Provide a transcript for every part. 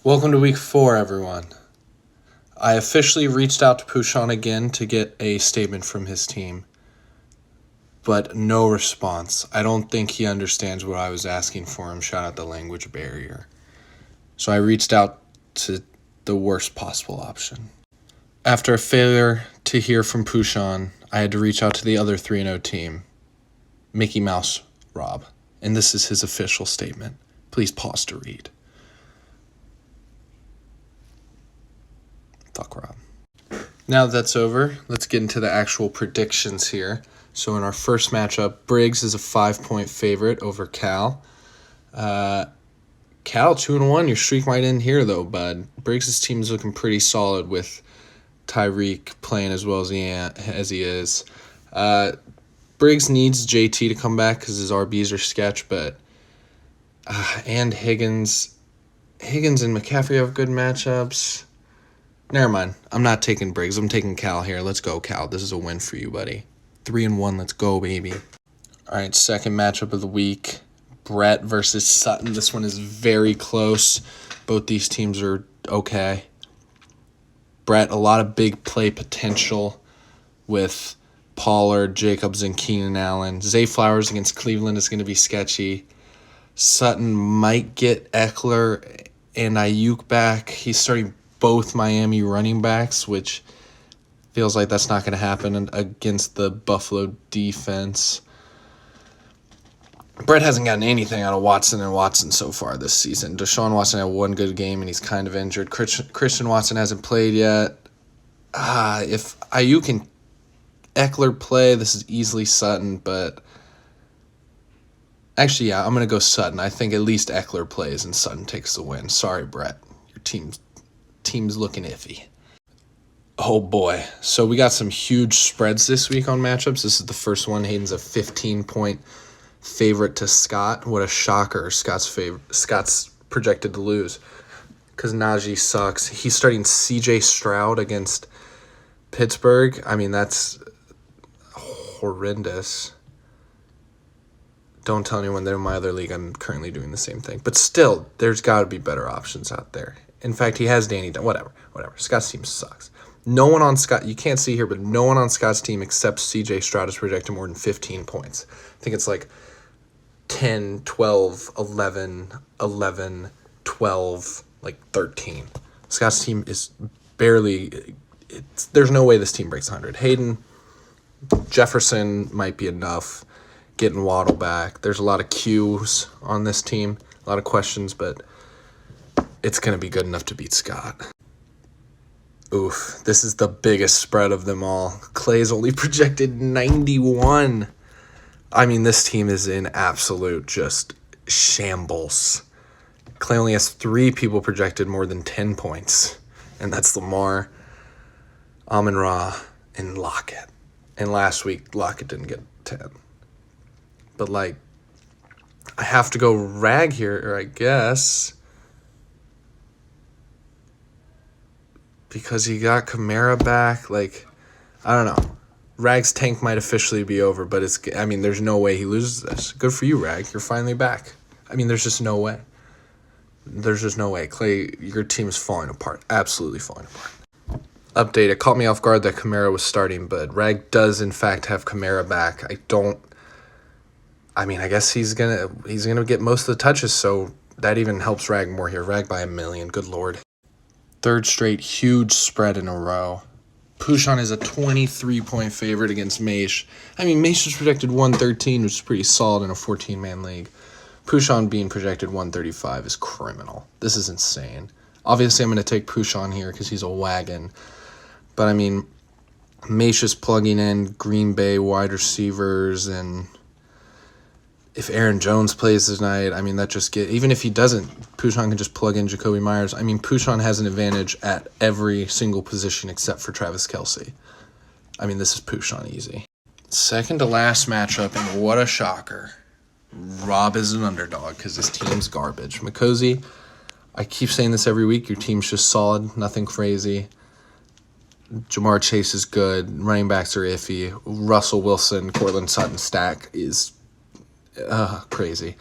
Welcome to week 4, everyone. I officially reached out to Pushan again to get a statement from his team, but no response. I don't think he understands what I was asking for him. Shout out the language barrier. So I reached out to the worst possible option. After a failure to hear from Pushan, I had to reach out to the other 3-0 team, Mickey Mouse Rob, and this is his official statement. Please pause to read. Fuck Rob. Now that that's over, let's get into the actual predictions here. So in our first matchup, Briggs is a 5-point favorite over Cal. Cal 2-1. Your streak might end here though, bud. Briggs' team is looking pretty solid with Tyreek playing as well as he is. Briggs needs JT to come back because his RBs are sketch, but and Higgins and McCaffrey have good matchups. Never mind. I'm not taking Briggs. I'm taking Cal here. Let's go, Cal. This is a win for you, buddy. 3-1. Let's go, baby. All right, second matchup of the week. Brett versus Sutton. This one is very close. Both these teams are okay. Brett, a lot of big play potential with Pollard, Jacobs, and Keenan Allen. Zay Flowers against Cleveland is going to be sketchy. Sutton might get Eckler and Ayuk back. He's starting both Miami running backs, which feels like that's not going to happen against the Buffalo defense. Brett hasn't gotten anything out of Watson so far this season. Deshaun Watson had one good game, and he's kind of injured. Christian Watson hasn't played yet. If Ayuk and Eckler play, this is easily Sutton, but actually, yeah, I'm going to go Sutton. I think at least Eckler plays and Sutton takes the win. Sorry, Brett. Your team's looking iffy. Oh boy. So we got some huge spreads this week on matchups. This is the first one. Hayden's a 15-point favorite to Scott. What a shocker. Scott's projected to lose because Najee sucks. He's starting CJ Stroud against Pittsburgh. I mean, that's horrendous. Don't tell anyone they're in my other league. I'm currently doing the same thing. But still, there's got to be better options out there. In fact, he has Danny. Whatever. Scott's team sucks. No one on Scott, you can't see here, but no one on Scott's team except CJ Stroud is projected more than 15 points. I think it's like 10, 12, 11, 11, 12, like 13. Scott's team is barely, there's no way this team breaks 100. Hayden, Jefferson might be enough. Getting Waddle back. There's a lot of Qs on this team, a lot of questions, but it's going to be good enough to beat Scott. Oof, this is the biggest spread of them all. Clay's only projected 91. I mean, this team is in absolute just shambles. Clay only has 3 people projected more than 10 points, and that's Lamar, Amon-Ra, and Lockett. And last week, Lockett didn't get 10. But, like, I have to go Rag here, I guess, because he got Kamara back. Like, I don't know. Rag's tank might officially be over, but there's no way he loses this. Good for you, Rag. You're finally back. I mean, there's just no way. There's just no way. Clay, your team is falling apart. Absolutely falling apart. Update. It caught me off guard that Kamara was starting, but Rag does, in fact, have Kamara back. I guess he's gonna get most of the touches, so that even helps Rag more here. Rag by 1 million. Good Lord. Third straight huge spread in a row. Pushan is a 23-point favorite against Maish. I mean, Maish was projected 113, which is pretty solid in a 14-man league. Pushan being projected 135 is criminal. This is insane. Obviously, I'm going to take Pushan here because he's a wagon. But, I mean, Maish is plugging in Green Bay wide receivers, and if Aaron Jones plays tonight, I mean, even if he doesn't, Pushan can just plug in Jacoby Myers. I mean, Pushan has an advantage at every single position except for Travis Kelce. I mean, this is Pushan easy. Second to last matchup, and what a shocker. Rob is an underdog because his team's garbage. Mikosi, I keep saying this every week, your team's just solid, nothing crazy. Jamar Chase is good. Running backs are iffy. Russell Wilson, Cortland Sutton stack is crazy.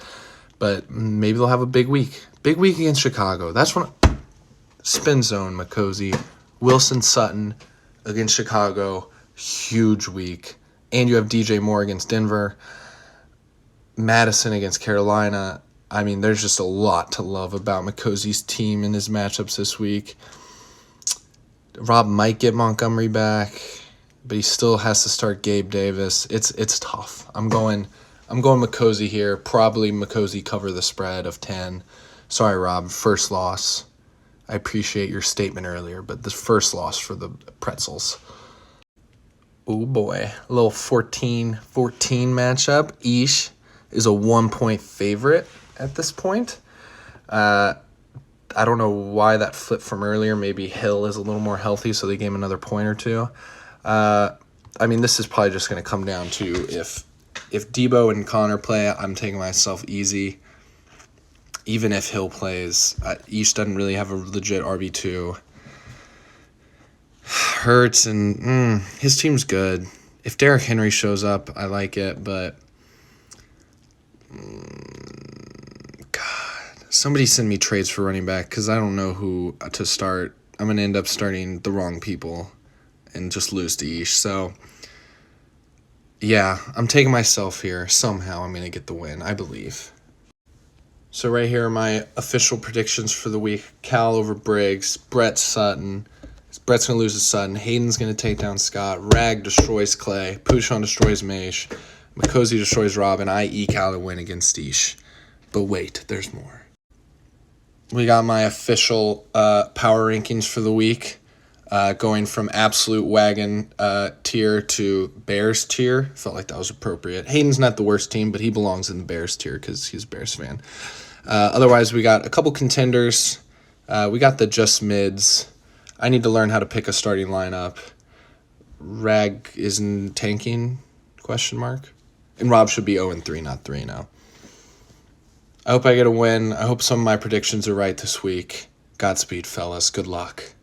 But maybe they'll have a big week. Big week against Chicago. That's when spin zone, Makosi. Wilson Sutton against Chicago, huge week. And you have DJ Moore against Denver. Madison against Carolina. I mean, there's just a lot to love about Makosi's team and his matchups this week. Rob might get Montgomery back, but he still has to start Gabe Davis. It's tough. I'm going Makosi here. Probably Makosi cover the spread of 10. Sorry, Rob. First loss. I appreciate your statement earlier, but the first loss for the Pretzels. Oh boy, a little 14-14 matchup. Ish is a 1-point favorite at this point. I don't know why that flipped from earlier. Maybe Hill is a little more healthy, so they gave him another point or two. I mean, this is probably just going to come down to if Debo and Connor play, I'm taking myself easy. Even if Hill plays, Ish doesn't really have a legit RB2. Hurts and his team's good. If Derrick Henry shows up, I like it, but God, somebody send me trades for running back because I don't know who to start. I'm going to end up starting the wrong people and just lose to Ish. So, yeah, I'm taking myself here. Somehow I'm going to get the win, I believe. So right here are my official predictions for the week. Cal over Briggs, Brett Sutton. Brett's going to lose to Sutton. Hayden's going to take down Scott. Rag destroys Clay. Pouchon destroys Maish. Makosi destroys Rob. And I eke out a win against Ish. But wait, there's more. We got my official power rankings for the week. Going from absolute wagon tier to Bears tier. Felt like that was appropriate. Hayden's not the worst team, but he belongs in the Bears tier because he's a Bears fan. Otherwise, we got a couple contenders. We got the just mids. I need to learn how to pick a starting lineup. Rag isn't tanking? ? And Rob should be 0-3, not 3 now. I hope I get a win. I hope some of my predictions are right this week. Godspeed, fellas. Good luck.